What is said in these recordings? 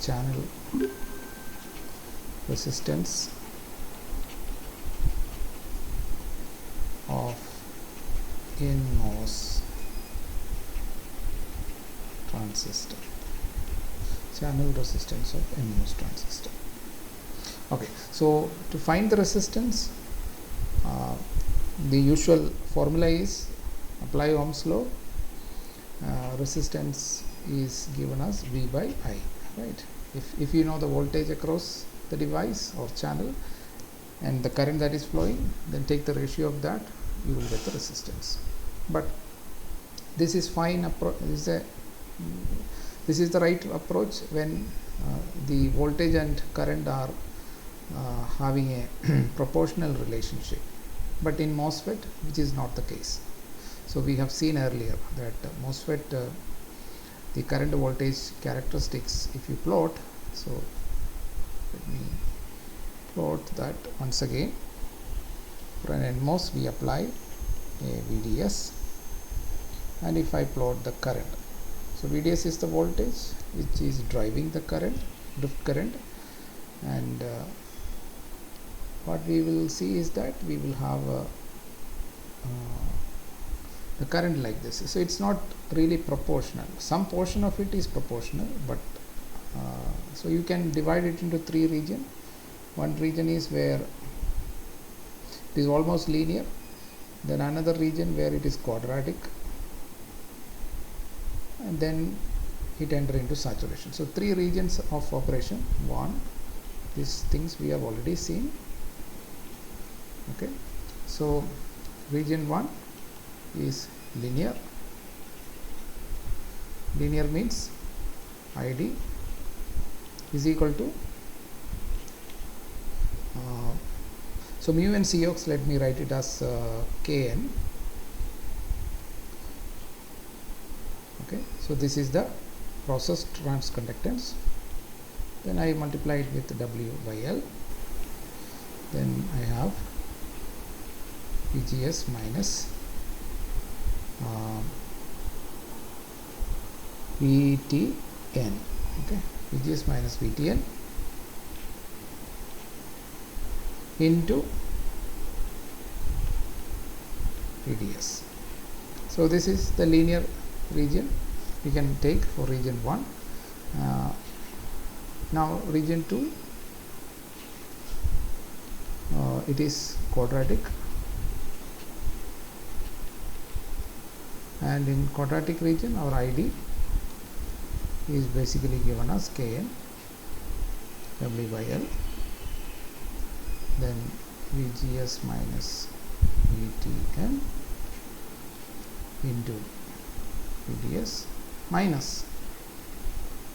channel resistance of NMOS transistor. Channel resistance of NMOS transistor. Okay, so to find the resistance, the usual formula is apply Ohm's law. Resistance is given as V by I, right? If you know the voltage across the device or channel and the current that is flowing, then take the ratio of that, you will get the resistance. But this is fine approach. This is the right approach when the voltage and current are having a proportional relationship. But in MOSFET, which is not the case. So we have seen earlier that MOSFET, the current voltage characteristics, if you plot, so let me plot that once again. For an NMOS, we apply a VDS, and if I plot the current, so VDS is the voltage which is driving the current, drift current, and what we will see is that we will have the current like this. So it's not really proportional. Some portion of it is proportional, but so you can divide it into three regions. One region is where it is almost linear, then another region where it is quadratic, and then it enter into saturation. So three regions of operation. One, these things we have already seen. Okay, so region 1 is linear. Linear means ID is equal to so mu and Cox, let me write it as Kn. Okay, so this is the process transconductance. Then I multiply it with W by L. Then I have VGS minus VTN. Okay, VGS minus VTN into VDS. So this is the linear region we can take for region 1. Now region 2, it is quadratic, and in quadratic region our ID is basically given as Kn W by L, then VGS minus VTN into VDS minus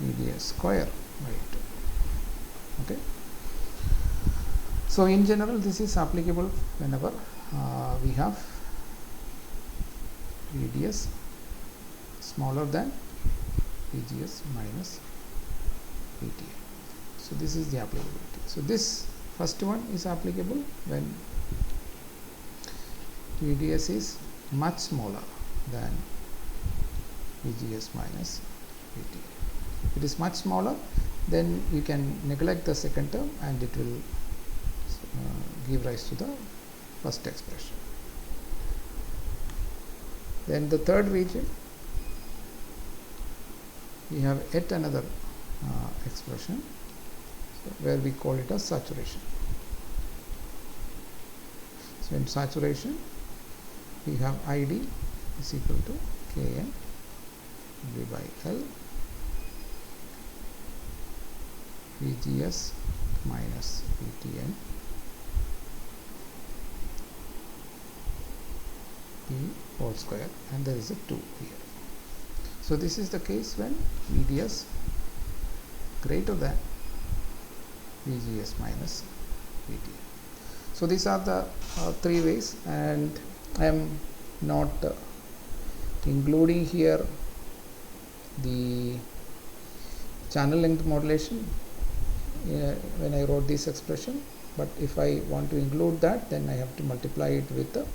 VDS square by 2. Okay, so in general this is applicable whenever we have VDS smaller than VGS minus VTN. So this is the applicability. So this first one is applicable when VDS is much smaller than VGS minus VTN. If it is much smaller, then you can neglect the second term and it will give rise to the first expression. Then the third region, we have yet another expression where we call it as saturation. So in saturation, we have ID is equal to Kn V by L VGS minus VTN P whole square, and there is a 2 here. So this is the case when VDS greater than VGS minus VTN. So these are the three ways, and I am not including here the channel length modulation when I wrote this expression, but if I want to include that, then I have to multiply it with the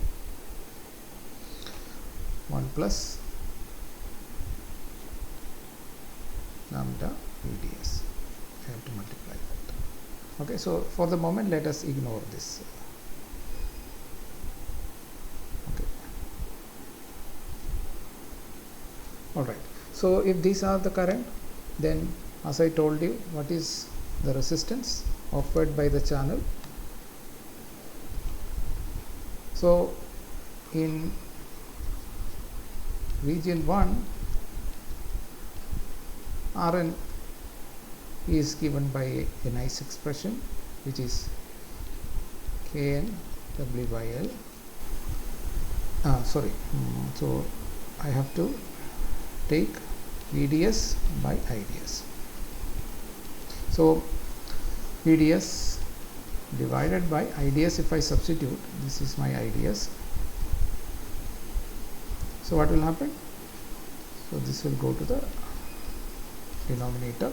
1 plus lambda VDS. Okay, so for the moment let us ignore this. Okay, all right. So if these are the current, then as I told you, what is the resistance offered by the channel? So in region 1, Rn is given by a nice expression, which is Kn W by L. So I have to take VDS by IDS. So VDS divided by IDS, if I substitute, this is my IDS. So what will happen? So this will go to the denominator,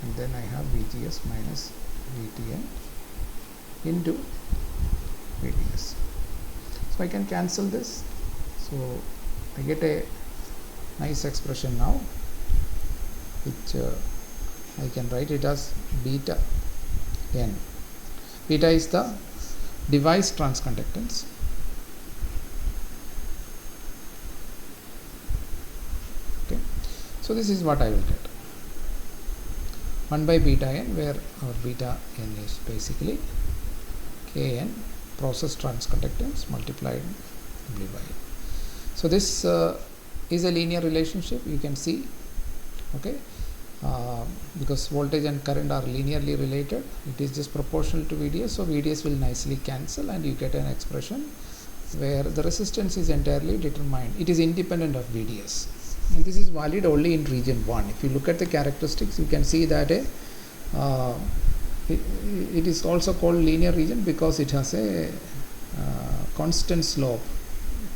and then I have VGS minus VTN into VDS. So I can cancel this. So I get a nice expression now, which I can write it as beta n. Beta is the device transconductance. Okay, so this is what I will get, 1 by beta n, where our beta n is basically Kn process transconductance multiplied W by L. So this is a linear relationship, you can see. Okay, because voltage and current are linearly related, it is just proportional to VDS, so VDS will nicely cancel and you get an expression where the resistance is entirely determined, it is independent of VDS, and this is valid only in region 1. If you look at the characteristics, you can see that it is also called linear region because it has a constant slope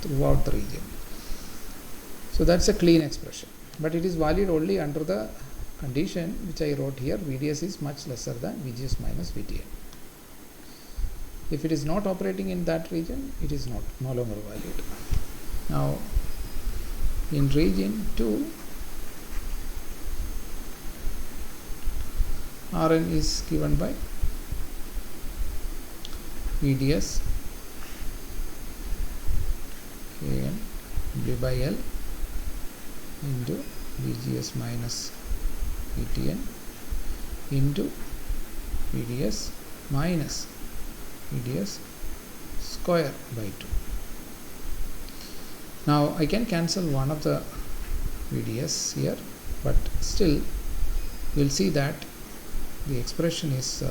throughout the region. So that's a clean expression, but it is valid only under the condition which I wrote here, VDS is much lesser than VGS minus VTN. If it is not operating in that region, it is no longer valid. Now in region 2, Rn is given by VDS Kn W by L into VGS minus VTN into VDS minus VDS square by 2. Now I can cancel one of the VDS here, but still you will see that the expression is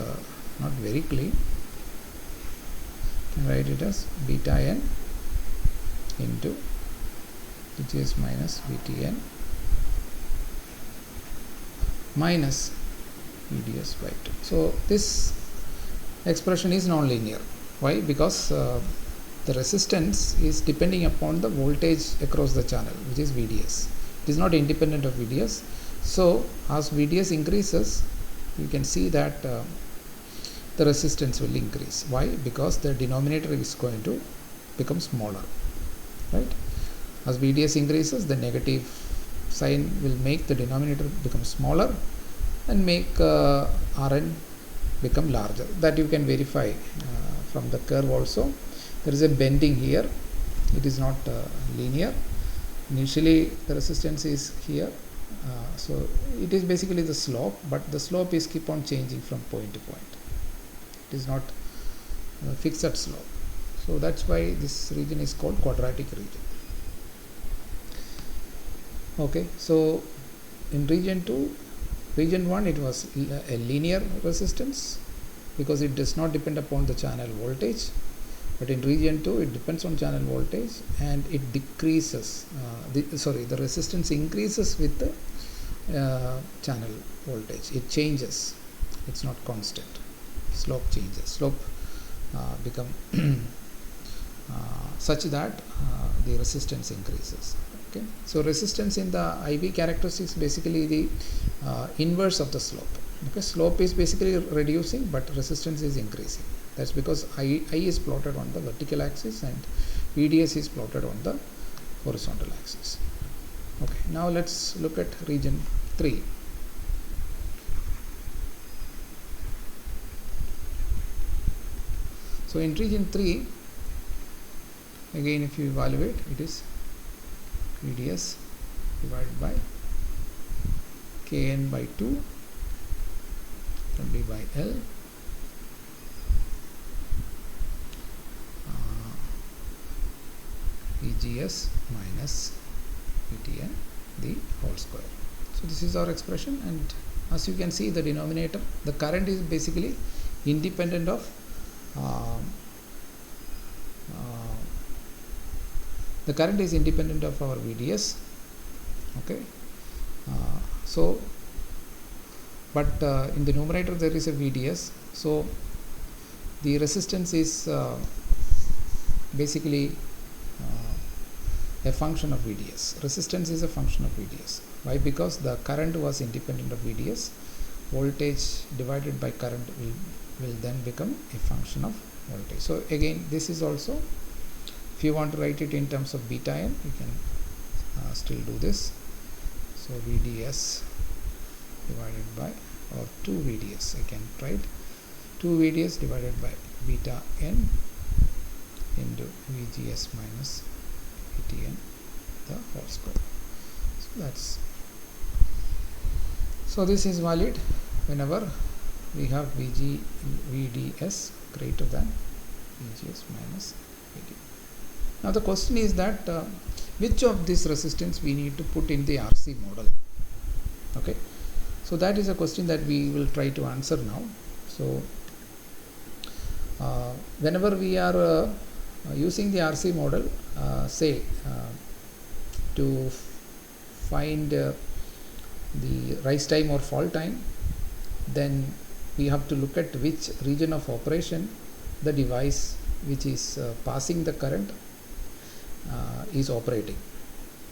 not very clean. You can write it as beta n into VGS minus VTN minus VDS by 2. So this expression is non-linear. Why? Because the resistance is depending upon the voltage across the channel, which is VDS. It is not independent of VDS. So as VDS increases, you can see that the resistance will increase. Why? Because the denominator is going to become smaller, right? As VDS increases, the negative sign will make the denominator become smaller and make Rn become larger. That you can verify from the curve also. There is a bending here, it is not linear. Initially the resistance is here, so it is basically the slope, but the slope is keep on changing from point to point. It is not fixed slope. So that's why this region is called quadratic region. Okay, so in region 2, region 1 it was a linear resistance because it does not depend upon the channel voltage, but in region 2 it depends on channel voltage and it decreases, the resistance increases with the channel voltage. It changes, it's not constant. Slope changes, slope become such that the resistance increases. Okay, so resistance in the IV characteristics basically the inverse of the slope. Okay, slope is basically reducing, but resistance is increasing. That's because I is plotted on the vertical axis and VDS is plotted on the horizontal axis. Okay, now let's look at region 3. So in region 3, again if you evaluate, it is VDS divided by Kn by 2 W by L VGS minus VTN the whole square. So this is our expression, and as you can see, the denominator, the current is basically independent of the current is independent of our VDS. Okay, so but in the numerator there is a VDS, so the resistance is basically a function of VDS. Resistance is a function of VDS. Why? Because the current was independent of VDS. Voltage divided by current will then become a function of voltage. So again, this is also, if you want to write it in terms of beta n, you can still do this. So VDS divided by, or 2 VDS, I can write 2 VDS divided by beta n into VGS minus VTN the whole square. So that's, so this is valid whenever we have VDS greater than VGS minus VTN. Now the question is that which of this resistance we need to put in the RC model. Okay, so that is a question that we will try to answer now. So whenever we are using the RC model, say to find the rise time or fall time, then we have to look at which region of operation the device which is passing the current is operating.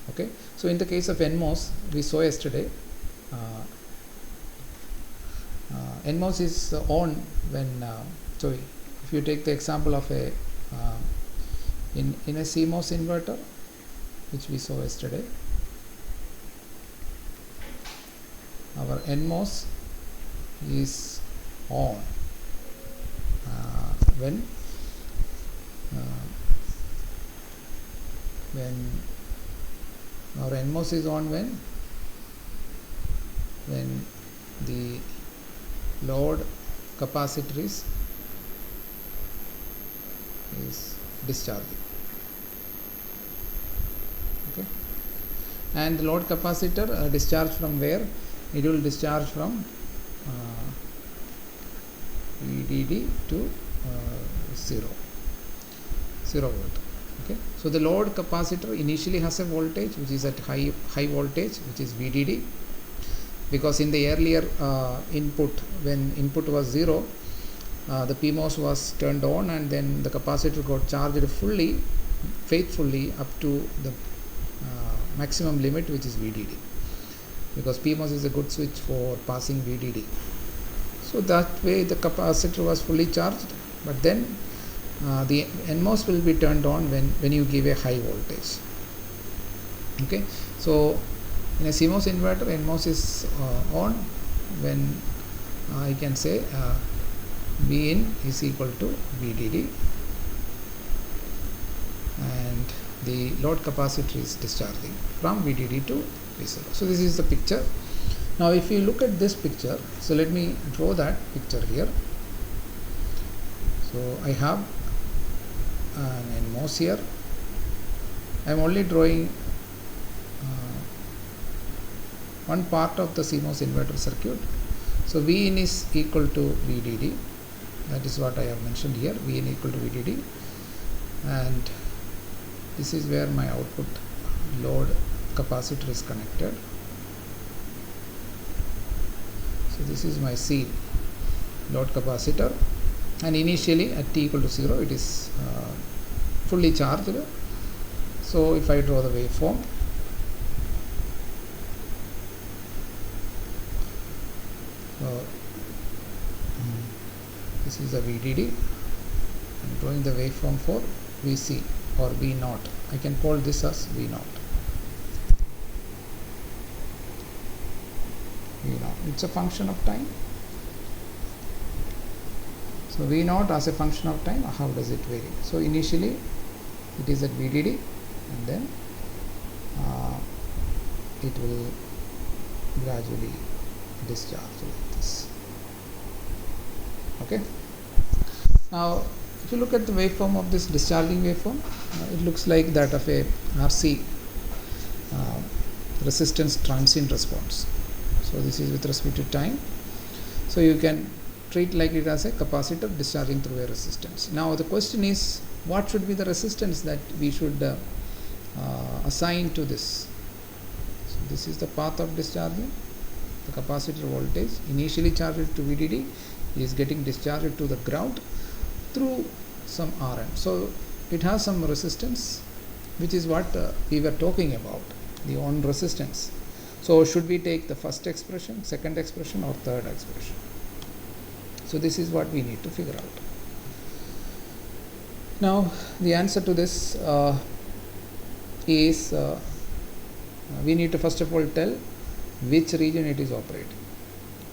Okay, so in the case of NMOS, we saw yesterday, NMOS is on when so if you take the example of a in a CMOS inverter, which we saw yesterday, our NMOS is on when our NMOS is on when the load capacitor is discharging. Okay, and the load capacitor discharge from where? It will discharge from VDD to 0 volt. Okay, so the load capacitor initially has a voltage which is at high voltage, which is VDD, because in the earlier input, when input was 0, the PMOS was turned on, and then the capacitor got charged fully, faithfully up to the maximum limit, which is VDD, because PMOS is a good switch for passing VDD. So that way the capacitor was fully charged, but then the NMOS will be turned on when you give a high voltage. Okay, so in a CMOS inverter, NMOS is on when I can say Vin is equal to VDD, and the load capacitor is discharging from VDD to V0. So this is the picture. Now if you look at this picture, so let me draw that picture here. So I have an NMOS here. I am only drawing one part of the CMOS inverter circuit. So Vin is equal to VDD. That is what I have mentioned here, Vn equal to VDD, and this is where my output load capacitor is connected. So this is my C load capacitor, and initially at t equal to 0 it is fully charged. So if I draw the waveform, this is the VDD. I am drawing the waveform for VC or V0. I can call this as V0. V0. It's a function of time. So V naught as a function of time, how does it vary? So initially it is at VDD, and then it will gradually discharge like this. Okay. Now if you look at the waveform of this discharging waveform, it looks like that of a RC resistance transient response. So this is with respect to time. So you can treat like it as a capacitor discharging through a resistance. Now the question is, what should be the resistance that we should assign to this? So this is the path of discharging. The capacitor voltage initially charged to VDD is getting discharged to the ground through some Rn. So it has some resistance, which is what we were talking about, the on resistance. So should we take the first expression, second expression, or third expression? So this is what we need to figure out. Now the answer to this is we need to first of all tell which region it is operating.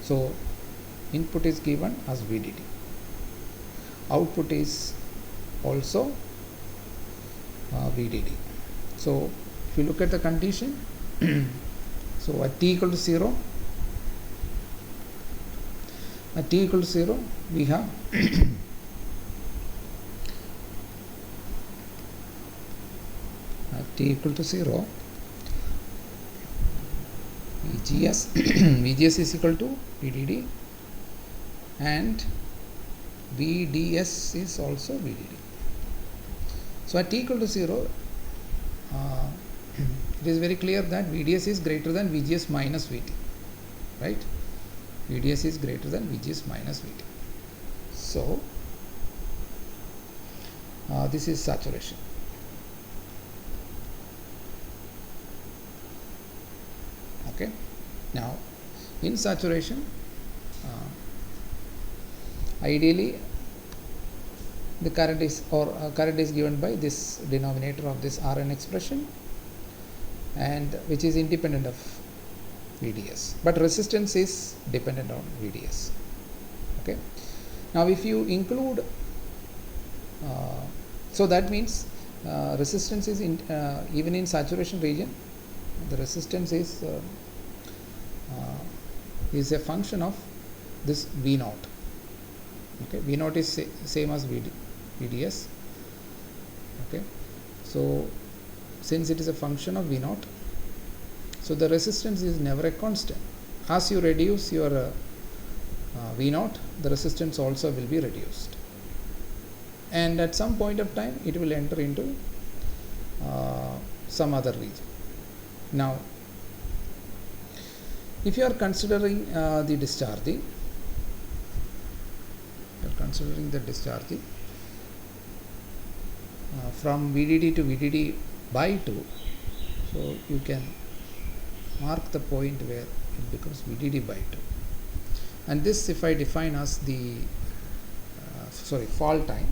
So input is given as VDD. Output is also VDD. So if you look at the condition, so at t equal to 0, we have at t equal to 0, VGS VGS is equal to VDD, and VDS is also VDD. So at t equal to 0, it is very clear that VDS is greater than VGS minus VT, right? VDS is greater than VGS minus VT. So this is saturation. Okay. Now in saturation, ideally the current is given by this denominator of this Rn expression, and which is independent of VDS, but resistance is dependent on VDS. Okay. Now if you include, so that means resistance is even in saturation region, the resistance is a function of this V naught. Okay, V naught is same as VDS. Okay, so since it is a function of V naught, so the resistance is never a constant. As you reduce your V naught, the resistance also will be reduced, and at some point of time it will enter into some other region. Now if you are considering the discharging, from VDD to VDD by 2, so you can mark the point where it becomes VDD by 2, and this if I define as the fall time,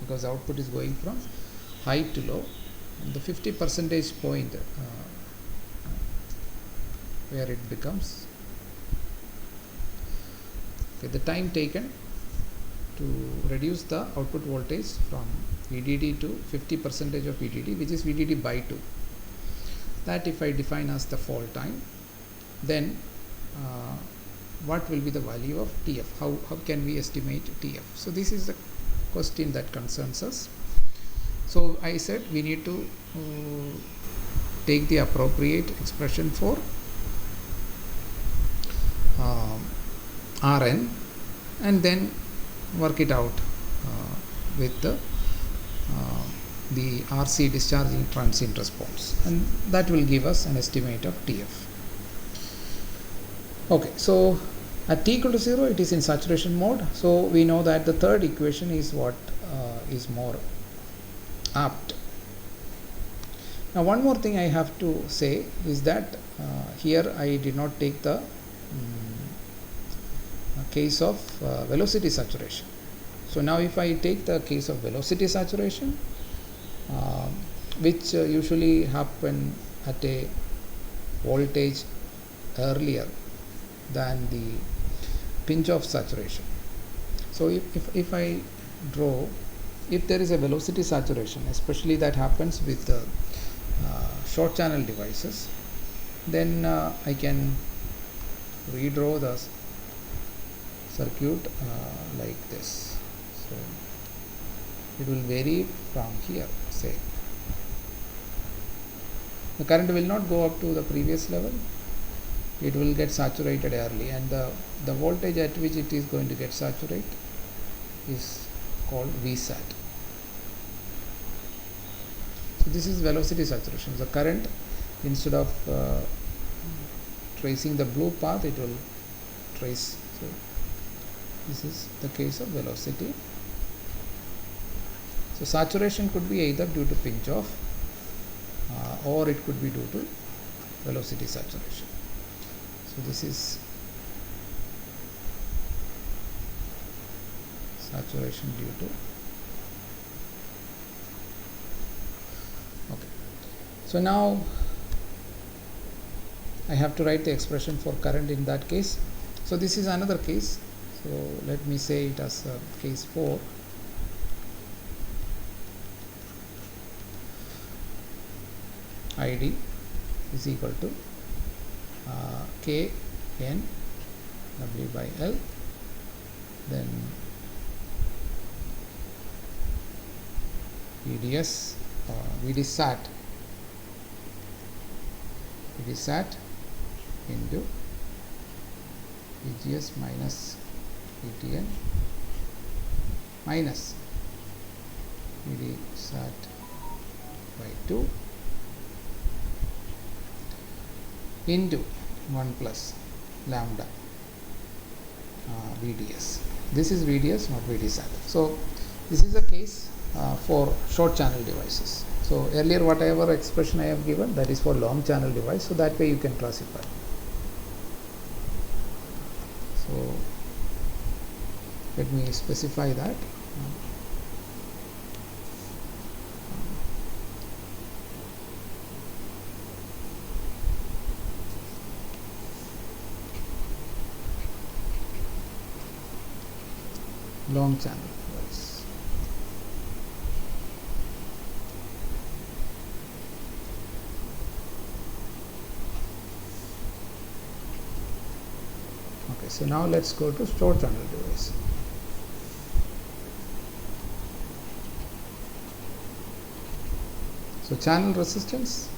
because output is going from high to low, and the 50% point where it becomes the time taken to reduce the output voltage from VDD to 50% of VDD, which is VDD by 2. That if I define as the fall time, then what will be the value of TF? How can we estimate TF? So this is the question that concerns us. So I said we need to take the appropriate expression for Rn, and then work it out with the RC discharging transient response, and that will give us an estimate of TF. Okay, so at t equal to 0 it is in saturation mode, so we know that the third equation is what is more apt. Now one more thing I have to say is that here I did not take the case of velocity saturation. So now if I take the case of velocity saturation, which usually happen at a voltage earlier than the pinch off saturation. So if I draw, if there is a velocity saturation, especially that happens with short channel devices, then I can redraw the circuit like this. So it will vary from here. Say the current will not go up to the previous level, it will get saturated early, and the voltage at which it is going to get saturated is called Vsat. So this is velocity saturation. The current, instead of tracing the blue path, it will trace. So this is the case of velocity. So saturation could be either due to pinch off or it could be due to velocity saturation. So this is saturation due to. Okay. So now I have to write the expression for current in that case. So this is another case. So let me say it as case 4. ID is equal to K N W by L, then VDS VDSAT into VGS minus VTN minus VDSAT by 2 into 1 plus lambda VDS. This is VDS, not VDSAT. So this is a case for short channel devices. So earlier whatever expression I have given, that is for long channel device, so that way you can classify. So let me specify that. Long channel device. Okay, so now let's go to short channel device. So channel resistance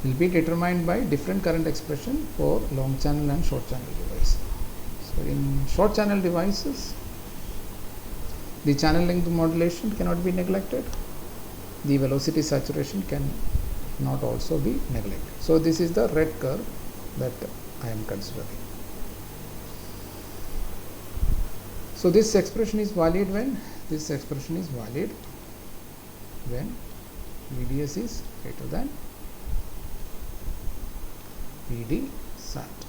will be determined by different current expression for long channel and short channel device. So in short channel devices, the channel length modulation cannot be neglected. The velocity saturation can not also be neglected. So this is the red curve that I am considering. So this expression is valid when? This expression is valid when VDS is greater than VDSAT.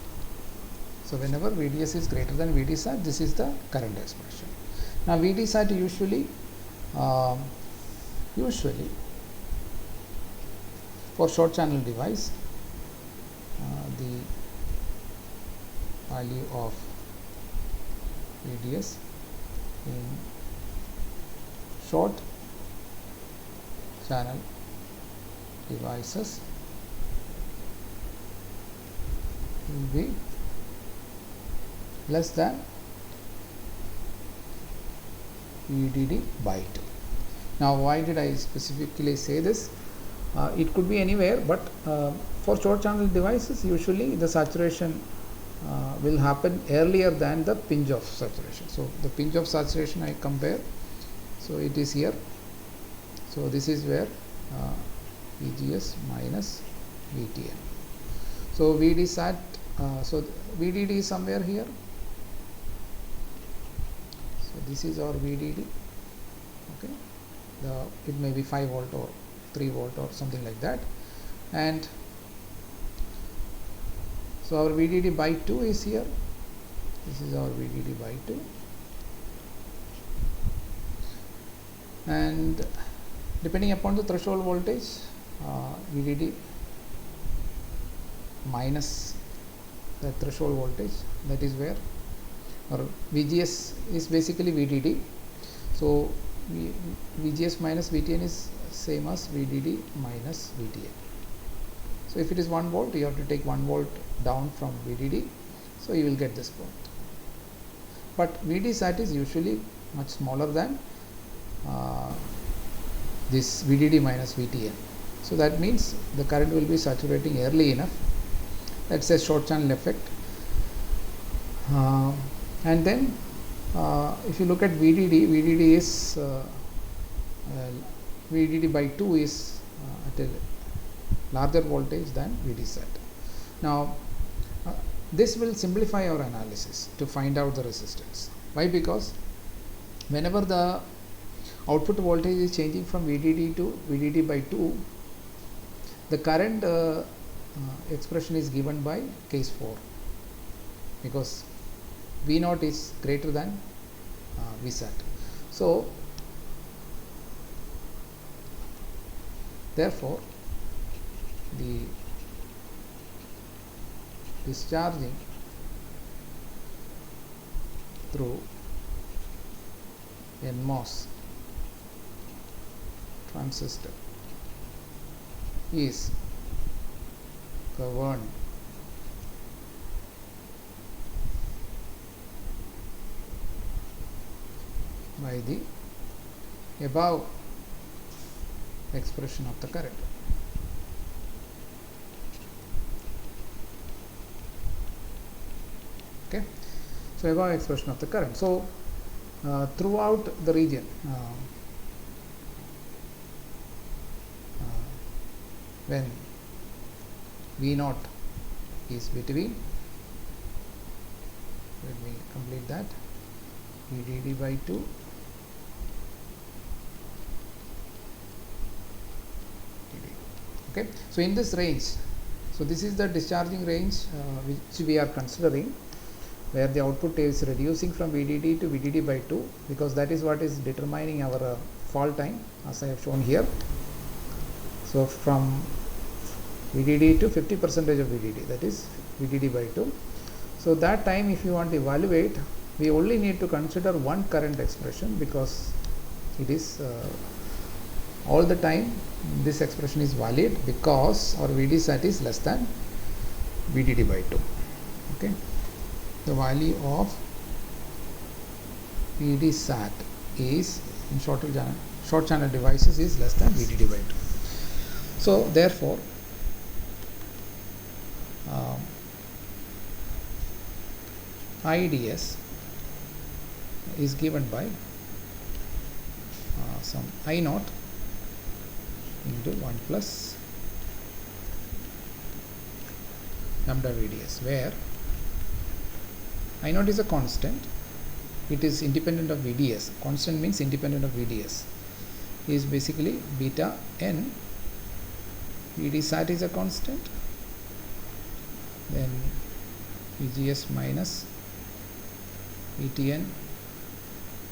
So whenever VDS is greater than VDSAT, this is the current expression. Now VDSAT usually for short channel device, the value of VDS in short channel devices will be less than VDD by 2. Now why did I specifically say this? It could be anywhere, but for short channel devices usually the saturation will happen earlier than the pinch off saturation. So the pinch off saturation I compare, so it is here. So this is where VGS minus VTN. So VDSAT, so VDD is somewhere here. So this is our VDD. Okay, it may be 5 volt or 3 volt or something like that, and so our VDD by 2 is here. This is our VDD by 2, and depending upon the threshold voltage, VDD minus the threshold voltage, that is where or VGS is basically VDD. So VGS minus VTN is same as VDD minus VTN. So if it is 1 volt, you have to take 1 volt down from VDD, so you will get this point. But VDSAT is usually much smaller than this VDD minus VTN. So that means the current will be saturating early enough. That's a short channel effect. And then if you look at VDD, VDD is VDD by 2 is at a larger voltage than VDSAT. Now this will simplify our analysis to find out the resistance. Why? Because whenever the output voltage is changing from VDD to VDD by 2, the current expression is given by case 4, because V0 is greater than VSAT. So therefore the discharging through NMOS transistor is governed by the above expression of the current. Okay, so above expression of the current. So throughout the region, when V0 is between, let me complete that, VDD by 2 okay. So in this range, so this is the discharging range which we are considering, where the output is reducing from VDD to VDD by 2, because that is what is determining our fall time, as I have shown here. So from VDD to 50% of VDD, that is VDD by 2. So that time, if you want to evaluate, we only need to consider one current expression, because it is all the time this expression is valid, because our VDSAT is less than VDD by 2. Okay, the value of VDSAT is in short channel devices is less than VDD by 2. So therefore IDS is given by some I0 into 1 plus lambda VDS, where I0 is a constant, it is independent of VDS. Constant means independent of VDS, is basically beta n. VDSAT is a constant, then VGS minus VTN,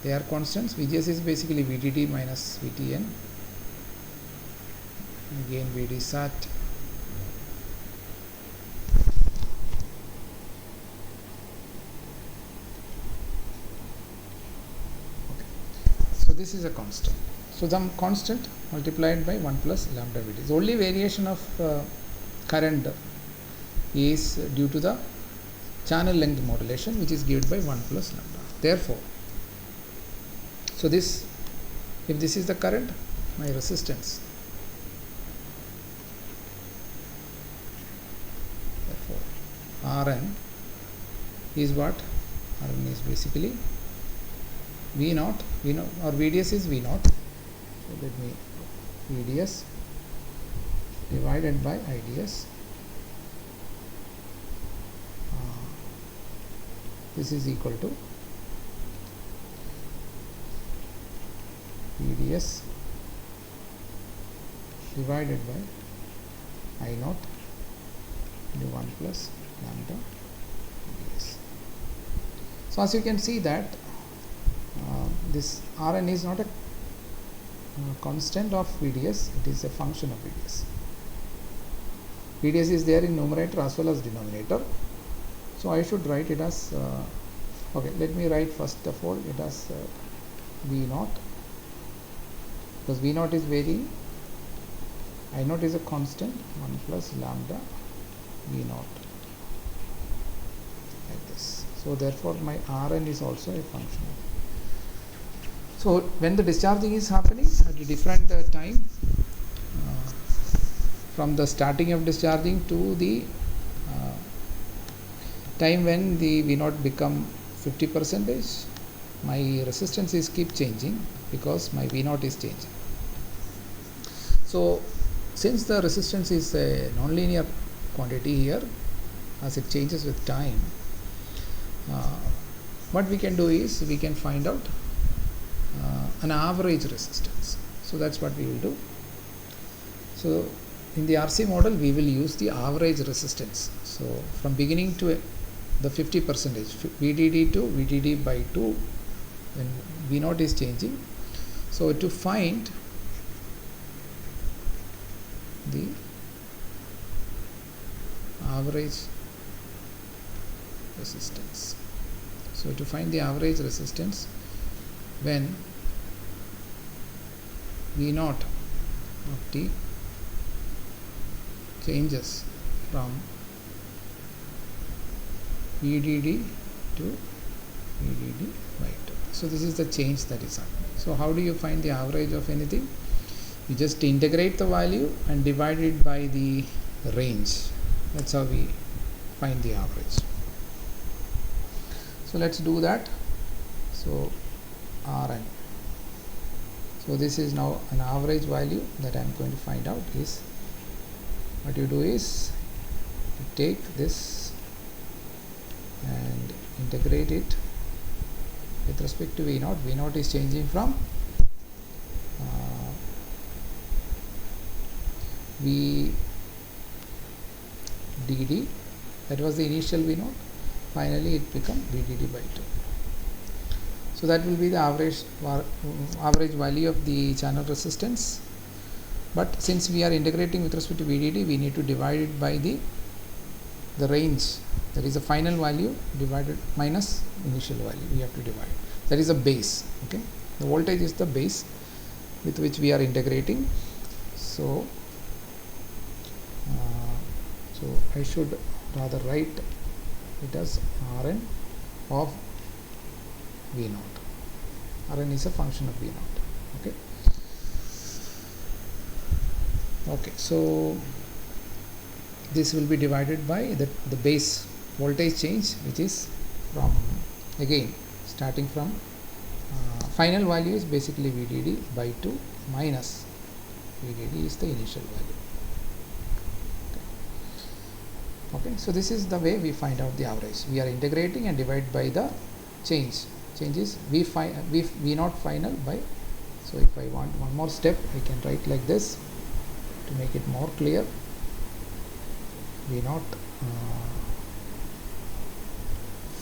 they are constants. VGS is basically VDD minus VTN, again VDSAT, okay. So this is a constant. So the constant multiplied by 1 plus lambda VD. The only variation of current is due to the channel length modulation, which is given by 1 plus lambda. Therefore, so this, if this is the current, my resistance, therefore Rn is what? Rn is basically V0, or VDS is V0. So let me VDS divided by IDS. This is equal to VDS divided by I0 into 1 plus lambda VDS. So as you can see that this Rn is not a constant of VDS, it is a function of VDS. VDS is there in numerator as well as denominator. So I should write it as Okay, let me write first of all it as V naught, because V naught is varying. I naught is a constant, 1 plus lambda V naught, like this. So therefore my Rn is also a function. So when the discharging is happening at a different time, from the starting of discharging to the time when the V naught become 50%, my resistance is keep changing because my V naught is changing. So since the resistance is a nonlinear quantity here, as it changes with time, what we can do is we can find out an average resistance. So that's what we will do. So in the RC model we will use the average resistance. So from beginning to the 50%, VDD to VDD by 2, when V naught is changing. So to find the average resistance, so to find the average resistance when V naught of T changes from VDD to VDD by 2. So this is the change that is happening. So how do you find the average of anything? You just integrate the value and divide it by the range. That's how we find the average. So let's do that. So Rn. So this is now an average value that I am going to find out. Is what you do is you take this and integrate it with respect to V naught. V naught is changing from VDD, that was the initial V naught, finally it become VDD by 2. So that will be the average value of the channel resistance. But since we are integrating with respect to VDD, we need to divide it by the range, that is the final value divided minus initial value. We have to divide. That is a base. Okay, the voltage is the base with which we are integrating. So I should rather write it as Rn of V naught. Rn is a function of V naught. Okay, so this will be divided by the base voltage change, which is from, again starting from final value is basically VDD by 2 minus VDD is the initial value. Okay, so this is the way we find out the average. We are integrating and divide by the change. Change is V naught final by. So if I want one more step, I can write like this to make it more clear. V naught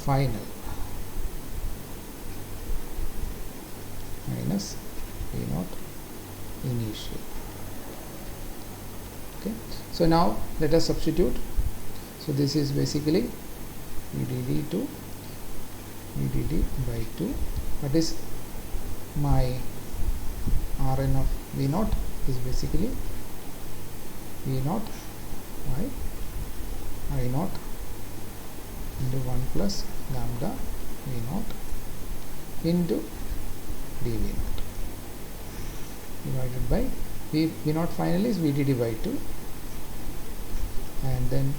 final minus V naught initial. Okay, so now let us substitute. So this is basically VDD to VDD by 2. What is my Rn of V naught is basically V naught by I naught into 1 plus lambda V naught into dV naught divided by V naught finally is VDD by 2, and then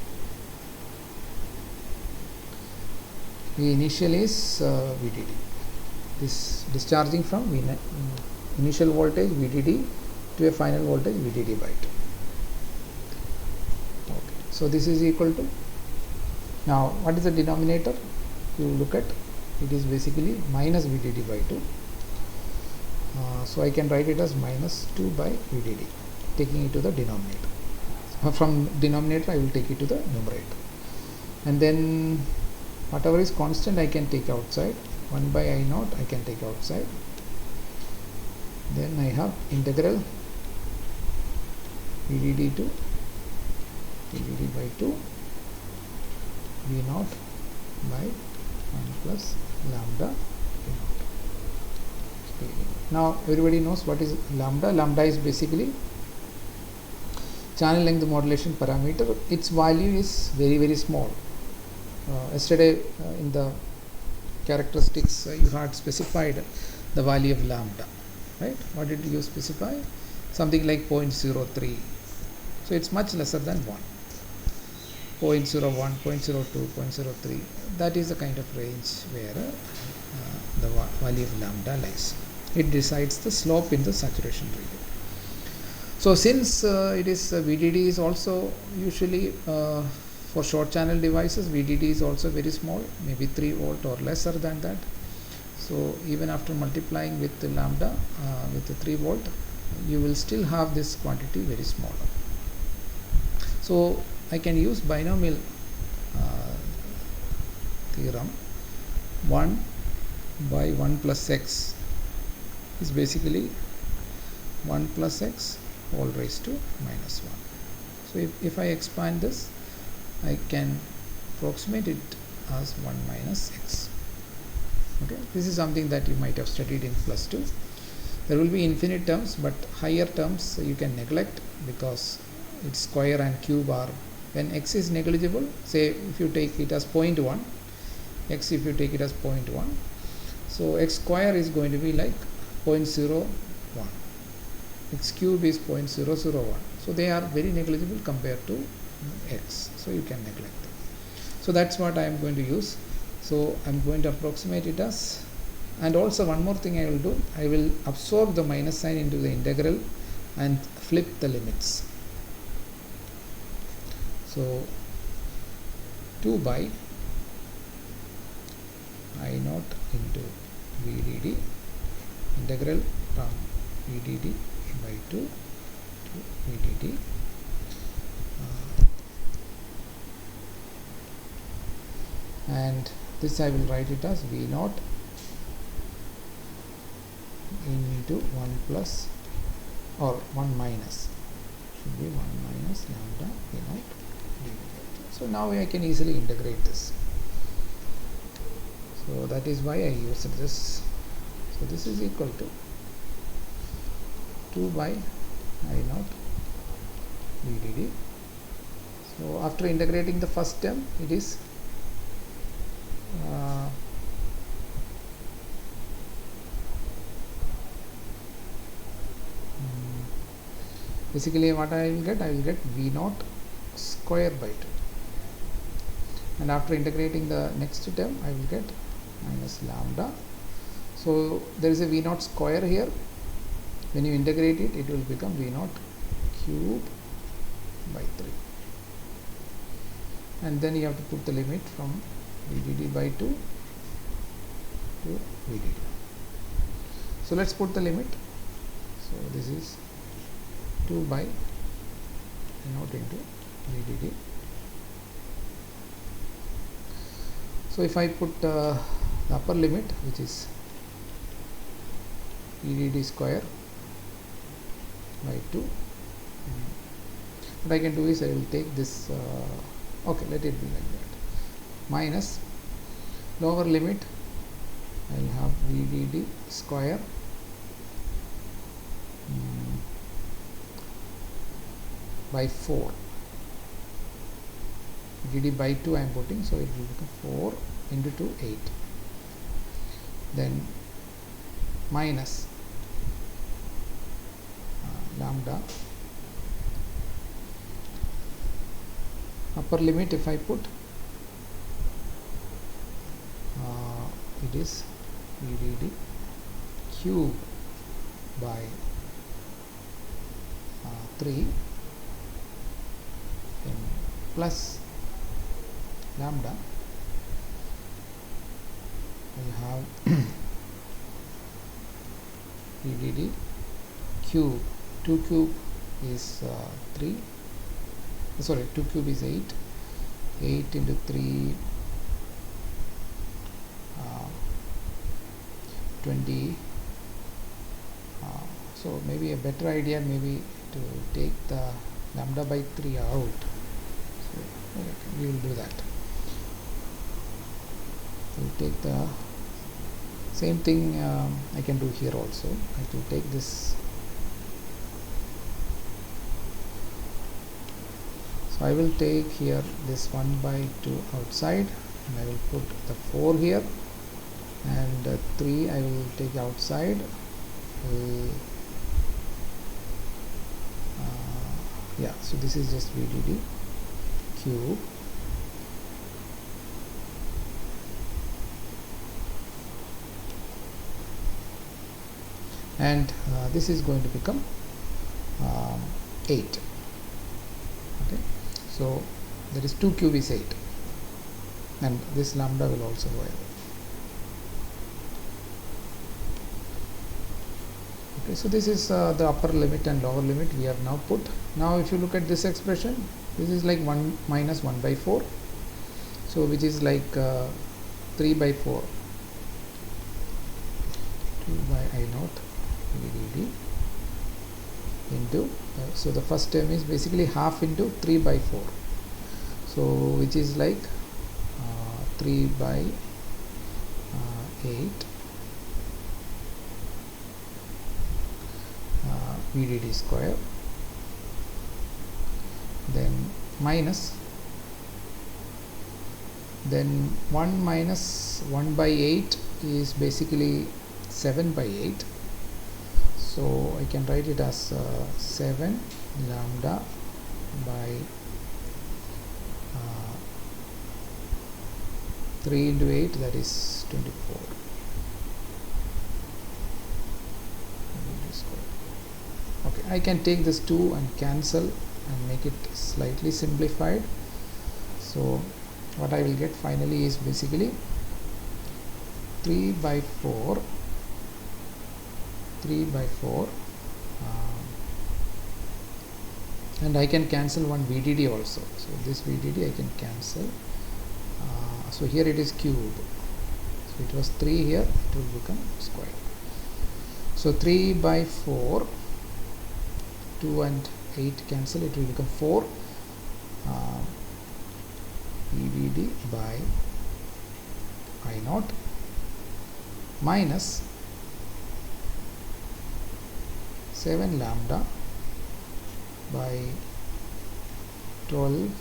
V initial is VDD. This discharging from initial voltage VDD to a final voltage VDD by 2. Okay. So this is equal to, now what is the denominator? You look at it is basically minus VDD by 2. So I can write it as minus 2 by VDD, taking it to the denominator. From denominator I will take it to the numerator, and then whatever is constant I can take outside. 1 by I naught I can take outside. Then I have integral VDD to VDD by 2 V naught by 1 plus lambda V naught. Okay. Now everybody knows what is lambda. Lambda is basically channel length modulation parameter. Its value is very small. Yesterday in the characteristics you had specified the value of lambda, right? What did you specify? Something like 0.03. So it's much lesser than 1. 0.01, 0.02, 0.03. That is the kind of range where the value of lambda lies. It decides the slope in the saturation region. So since it is VDD is also usually for short channel devices, VDD is also very small, maybe 3 volt or lesser than that. So even after multiplying with the lambda with the 3 volt, you will still have this quantity very small. So I can use binomial theorem. 1 by 1 plus x is basically 1 plus x whole raised to minus 1. So if I expand this, I can approximate it as 1 minus x. Okay, this is something that you might have studied in plus 2. There will be infinite terms, but higher terms you can neglect because its square and cube are, when x is negligible, say if you take it as 0.1, x if you take it as 0.1, so x square is going to be like 0.01, x cube is 0.001. So they are very negligible compared to x, so you can neglect them. So that's what I am going to use. So I am going to approximate it as, and also one more thing I will do, I will absorb the minus sign into the integral and flip the limits. So 2 by I naught into VDD, integral from VDD by 2 to VDD and this I will write it as V naught into 1 plus or 1 minus, should be 1 minus lambda V naught. So now I can easily integrate this. So that is why I used this. So this is equal to 2 by I naught VDD. So after integrating the first term, it is basically what I will get V naught square by 2, and after integrating the next term I will get minus lambda. So there is a V naught square here. When you integrate it, it will become V naught cube by 3, and then you have to put the limit from VDD by 2 to VDD. So let's put the limit. So this is 2 by I naught into VDD. So if I put the upper limit, which is VDD square by 2, what I can do is I will take this, okay, let it be like that, minus lower limit, I will have VDD square by 4. VDD by 2 I am putting, so it will become 4 into 2, 8. Then minus lambda, upper limit if I put, it is VDD cube by 3 then plus lambda, we have VDD cube, 2 cube is 3, sorry, 2 cube is 8, 8 into 3 20. So maybe a better idea maybe to take the lambda by 3 out. So we will do that. We'll take the Same thing I can do here also. I will take this. So I will take here this 1/2 outside, and I will put the 4 here, and 3 I will take outside. Yeah, so this is just VDD cube. And this is going to become 8. Okay, so that is 2 cube is 8, and this lambda will also go away. Okay, so this is the upper limit and lower limit we have now put. Now if you look at this expression, this is like 1 minus 1/4, so which is like 3/4, 2 by I naught VDD into so the first term is basically half into 3/4, so which is like 3/8 VDD square, then minus, then 1 minus 1/8 is basically 7/8, so I can write it as 7 lambda by 3 into 8, that is 24. Okay, I can take this 2 and cancel and make it slightly simplified. So what I will get finally is basically 3/4, and I can cancel one VDD also. So this VDD I can cancel. So here it is cube. So it was 3 here, it will become square. So 3/4, 2 and 8 cancel, it will become 4 VDD by I naught minus 7 lambda by 12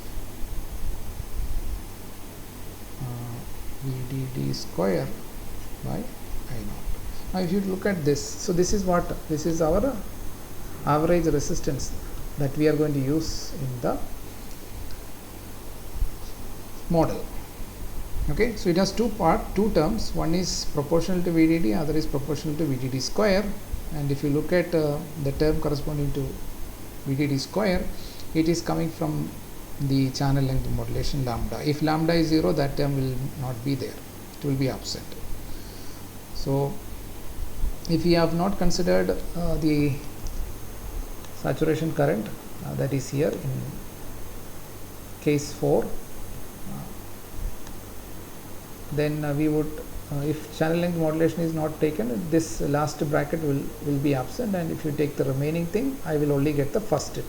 VDD square by I naught. Now if you look at this, so this is what, this is our average resistance that we are going to use in the model. Okay, so it has two terms. One is proportional to VDD, other is proportional to VDD square. And if you look at the term corresponding to VDD square, it is coming from the channel length modulation lambda. If lambda is 0, that term will not be there, it will be absent. So if we have not considered the saturation current that is here in case 4, then we would, if channel length modulation is not taken, this last bracket will be absent, and if you take the remaining thing, I will only get the first term.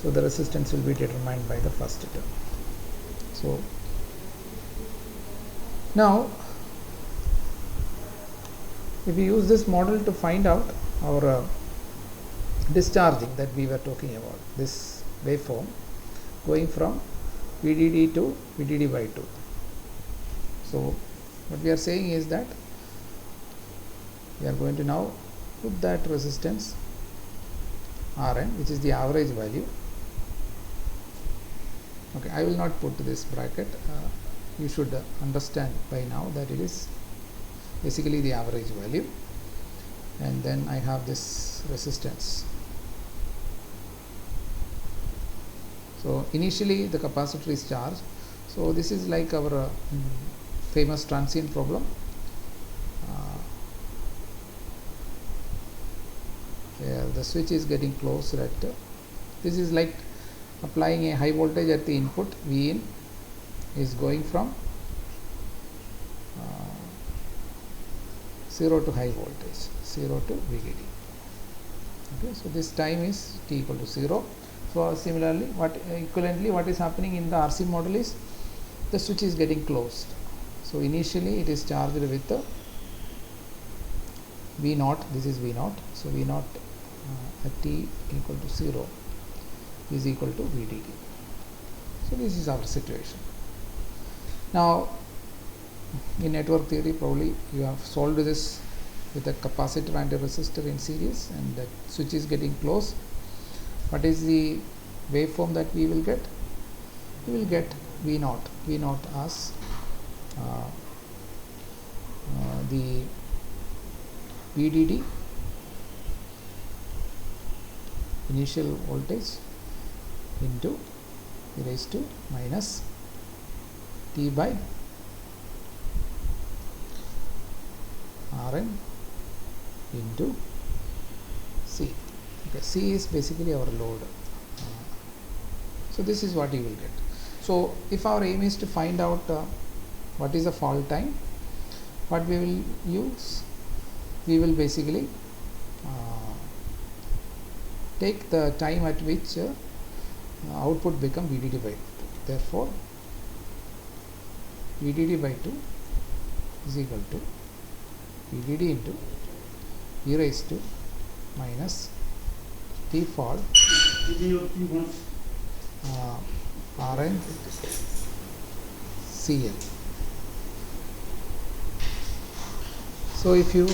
So the resistance will be determined by the first term. So now if we use this model to find out our discharging that we were talking about, this waveform going from VDD to VDD by 2. So what we are saying is that we are going to now put that resistance Rn, which is the average value. Okay, I will not put this bracket. You should understand by now that it is basically the average value, and then I have this resistance. So initially the capacitor is charged. So this is like our famous transient problem. Where the switch is getting closed at this is like applying a high voltage at the input. Vin is going from 0 to high voltage, 0 to VDD. Okay, so this time is t equal to 0. So similarly, what is happening in the RC model is the switch is getting closed. So initially it is charged with V naught, this is V naught, so V naught at t equal to 0 is equal to VDD. So this is our situation. Now in network theory probably you have solved this with a capacitor and a resistor in series, and the switch is getting closed. What is the waveform that we will get? We will get V naught as the VDD, initial voltage, into e raised to minus t by Rn into C. Okay, C is basically our load. So this is what you will get. So if our aim is to find out what is the fault time, what we will use, we will basically take the time at which output become VDD by 2. Therefore VDD by 2 is equal to VDD into e raised to minus t fault Rn Cl. So if you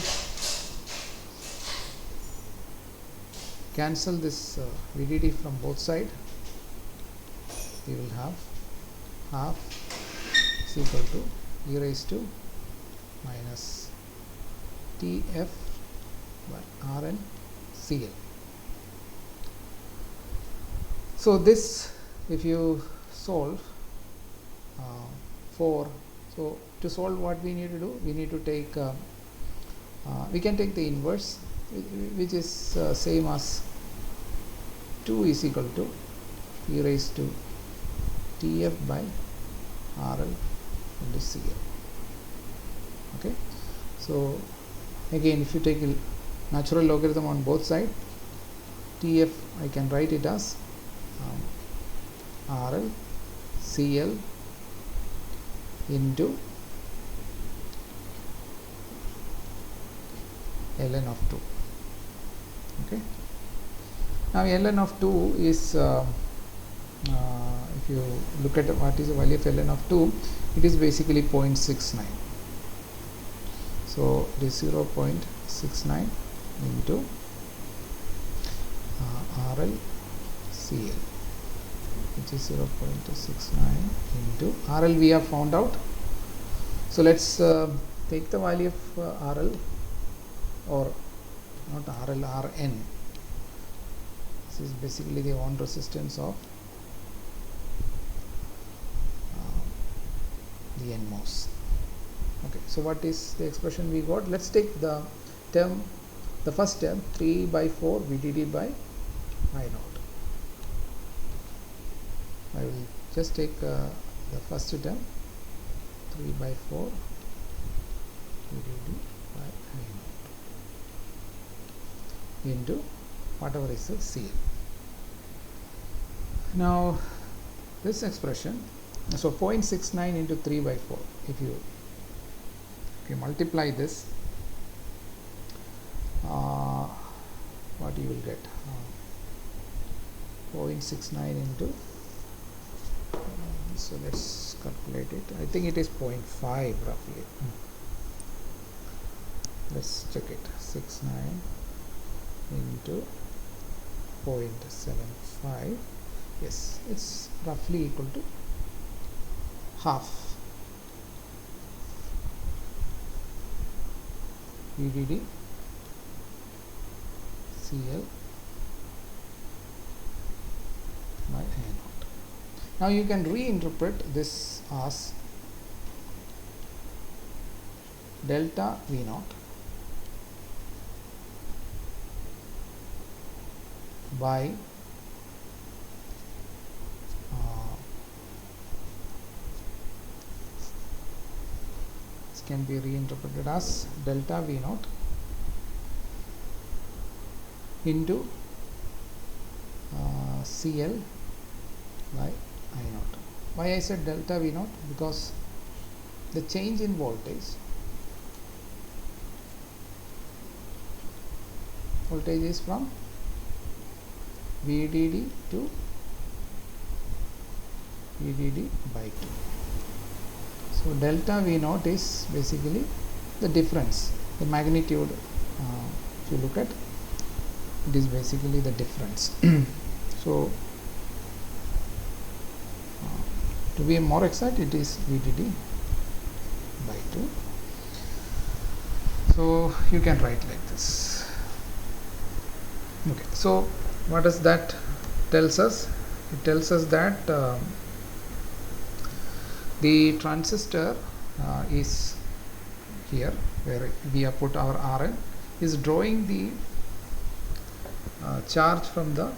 cancel this VDD from both sides, we will have half is equal to e raised to minus Tf by Rn Cl. So this, if you solve for, so to solve what we need to do, we need to take we can take the inverse, which is same as 2 is equal to e raised to Tf by Rl into Cl. Okay, so again if you take a natural logarithm on both sides, Tf I can write it as Rl Cl into ln of 2. Okay, now ln of 2 is if you look at what is the value of ln of 2, it is basically 0.69. so it is 0.69 into Rl Cl, which is 0.69 into Rl we have found out. So let's take the value of Rl, or not Rl, Rn. This is basically the on resistance of the NMOS. Okay, so what is the expression we got? Let's take the term, the first term, 3 by 4 VDD by I naught. I will just take the first term, 3 by 4 VDD by I naught into whatever is the CL. Now this expression, so 0.69 into 3 by 4, if you multiply this, what you will get, 0.69 into, so let's calculate it. I think it is 0.5 roughly. Let's check it. 69 into 0.75. Yes, it's roughly equal to half VDD CL by I naught. Now you can reinterpret this as delta V naught by this can be reinterpreted as delta V naught into CL by I naught. Why I said delta V naught? Because the change in voltage is from VDD to VDD by 2. So delta V naught is basically the difference, the magnitude. If you look at, it is basically the difference. So to be more exact, it is VDD by 2. So you can write like this. Okay, so what does that tells us? It tells us that the transistor is here, where we have put our Rn, is drawing the charge from the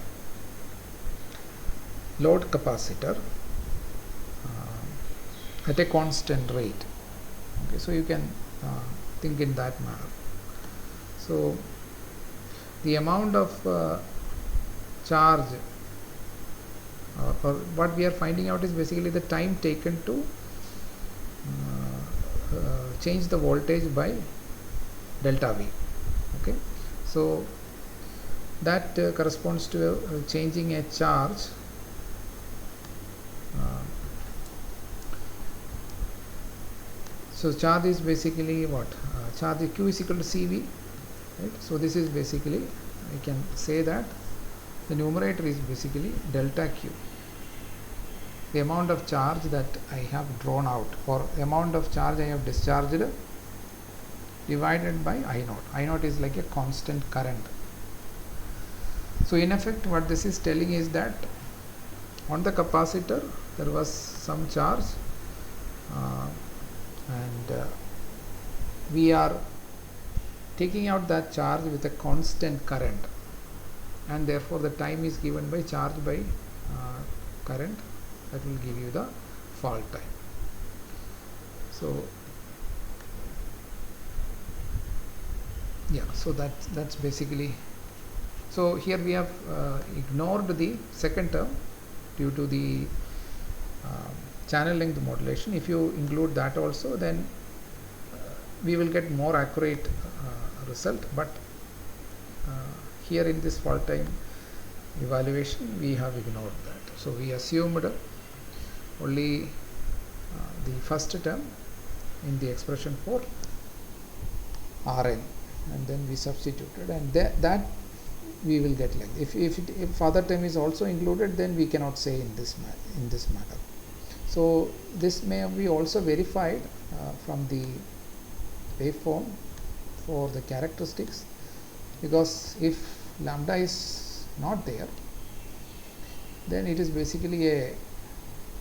load capacitor at a constant rate. Okay, so you can think in that manner. So the amount of charge, or what we are finding out, is basically the time taken to change the voltage by delta V. Okay, so that corresponds to changing a charge so charge is basically what? Charge Q is equal to CV, right? So this is basically, I can say that the numerator is basically delta Q, the amount of charge that I have drawn out, or amount of charge I have discharged, divided by I naught. I naught is like a constant current. So in effect, what this is telling is that on the capacitor there was some charge, and we are taking out that charge with a constant current, and therefore the time is given by charge by current. That will give you the fault time. So yeah, so that's basically. So here we have ignored the second term due to the channel length modulation. If you include that also, then we will get more accurate result, but here in this fault time evaluation we have ignored that. So we assumed only the first term in the expression for Rn, and then we substituted, and that we will get like, if other term is also included, then we cannot say in this manner. So this may be also verified from the waveform for the characteristics, because if lambda is not there, then it is basically a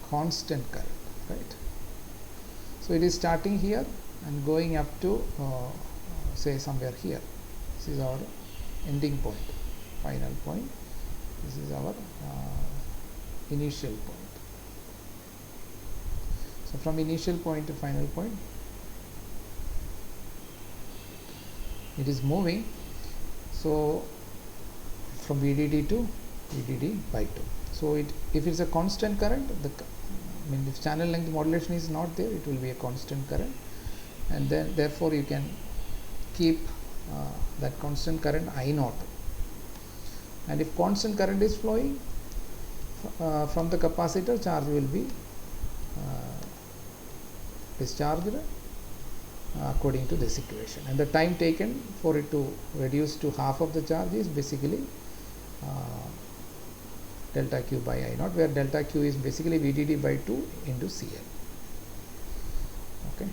constant current, right? So it is starting here and going up to say somewhere here. This is our ending point, final point. This is our initial point. So from initial point to final point, it is moving. So from VDD to VDD by 2. So if it's a constant current, if channel length modulation is not there, it will be a constant current, and then therefore you can keep that constant current I naught. And if constant current is flowing from the capacitor, charge will be discharged according to this equation, and the time taken for it to reduce to half of the charge is basically delta Q by I naught, where delta Q is basically VDD by 2 into CL. Okay.